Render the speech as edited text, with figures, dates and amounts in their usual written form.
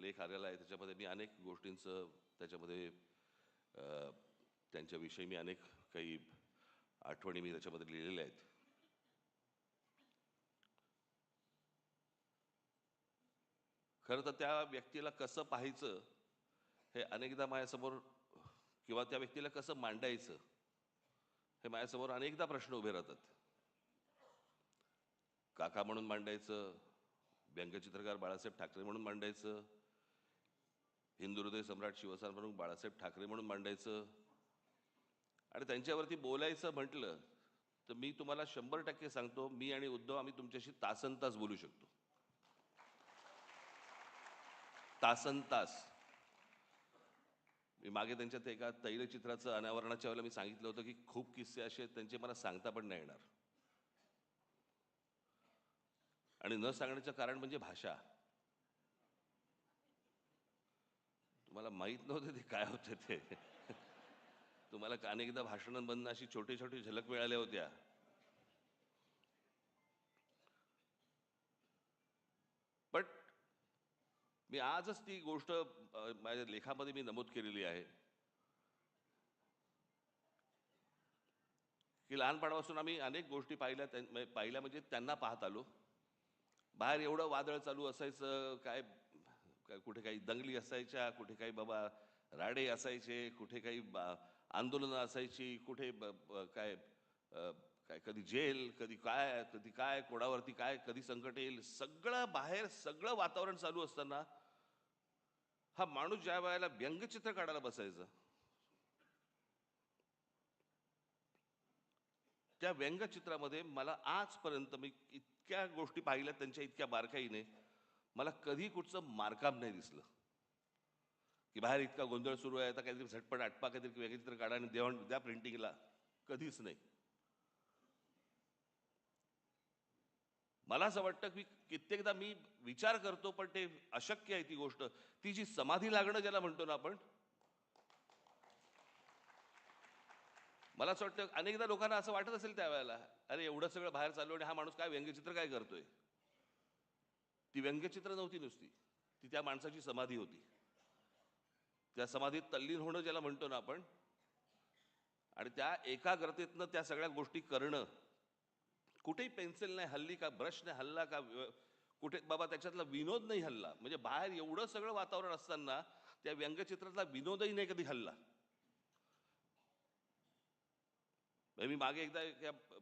लेख आलेला आहे त्याच्यामध्ये मी अनेक गोष्टींचं त्याच्यामध्ये त्यांच्याविषयी मी अनेक काही आठवणी मी त्याच्यामध्ये लिहिलेल्या आहेत. खरं तर त्या व्यक्तीला कसं पाहायचं हे अनेकदा माझ्यासमोर किंवा त्या व्यक्तीला कसं मांडायचं हे माझ्यासमोर अनेकदा प्रश्न उभे राहतात. काका म्हणून मांडायचं, व्यंगचित्रकार बाळासाहेब ठाकरे म्हणून मांडायचं, हिंदू हृदय सम्राट शिवसेना प्रमुख बाळासाहेब ठाकरे म्हणून मांडायचं आणि त्यांच्यावरती बोलायचं म्हटलं तर मी तुम्हाला 100% सांगतो, मी आणि उद्धव आम्ही तुमच्याशी तासनतास बोलू शकतो. तासनतास. मी मागे त्यांच्यात एका तैलचित्राचं अनावरणाच्या वेळेला मी सांगितलं होतं की खूप किस्से असे आहेत त्यांचे मला सांगता पण नाही येणार. आणि न सांगण्याचं कारण म्हणजे भाषा. तुम्हाला माहीत नव्हतं ते काय होतं ते. तुम्हाला अनेकदा भाषणांमधून अशी छोटी छोटी झलक मिळाल्या होत्या. बट मी आजच ती गोष्ट माझ्या लेखामध्ये मी नमूद केलेली आहे की लहानपणापासून आम्ही अनेक गोष्टी पाहिल्या म्हणजे त्यांना पाहत आलो. बाहेर एवढं वादळ चालू असायचं, काय कुठे काही दंगली असायच्या, कुठे काही बाबा राडे असायचे, कुठे काही आंदोलनं असायची, कुठे काय काय कधी जेल, कधी काय कोणावरती काय कधी संकट येईल, सगळं बाहेर सगळं वातावरण चालू असताना हा माणूस ज्या वेळेला व्यंगचित्र काढायला बसायचा त्या व्यंगचित्रामध्ये मला आजपर्यंत मी इतक्या गोष्टी पाहिल्या त्यांच्या इतक्या बारकाईने मला कधी कुठचं मार्काम नाही दिसलं की बाहेर इतका गोंधळ सुरू आहे आता काहीतरी झटपट आटपा काहीतरी व्यंगचित्र काढा आणि द्या प्रिंटिंगला. कधीच नाही. मला असं वाटतं की कित्येकदा मी विचार करतो पण ते अशक्य आहे ती गोष्ट. ती जी समाधी लागणं ज्याला म्हणतो ना आपण, मला असं वाटतं अनेकदा लोकांना असं वाटत असेल त्यावेळेला, अरे एवढं सगळं बाहेर चालू आणि हा माणूस काय व्यंगचित्र काय करतोय. ती व्यंगचित्र नव्हती नुसती, ती त्या माणसाची समाधी होती. त्या समाधीत तल्लीन होणं ज्याला म्हणतो ना आपण, आणि त्या एकाग्रतेतनं त्या सगळ्या गोष्टी करणं. कुठेही पेन्सिल नाही हल्ली का, ब्रश नाही हल्ला का, कुठे बाबा त्याच्यातला विनोद नाही हल्ला. म्हणजे बाहेर एवढं सगळं वातावरण असताना त्या व्यंगचित्रातला विनोदही नाही कधी हल्ला. मी मागे एकदा